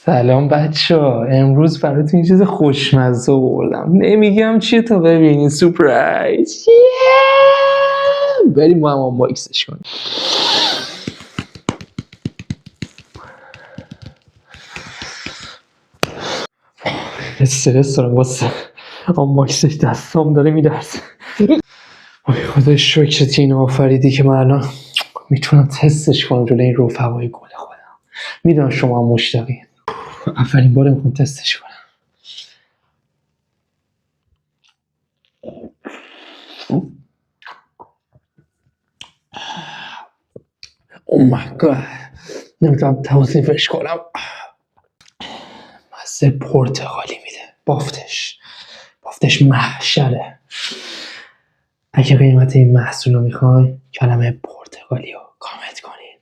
سلام بچه ها، امروز براتون یه چیز خوشمزه آوردم. نمیگم چیه تا ببینید. سورپرایز. بریم با هم باکسش کنیم. استرس دارم واسه باکسش، دستام داره میدرسه. وای خدا شکرت که اینو آفریدی که من الان میتونم تستش کنم جلوی این رفقای گل خودم. میدونم شما هم مشتاقین. اولین بار میخوام تستش کنم. او مای گاد، نمیتونم توصیفش کنم. مزه پرتقالی میده. بافتش محشره. اگه قیمت این محصول رو میخوای کلمه پرتقالی رو کامنت کنید.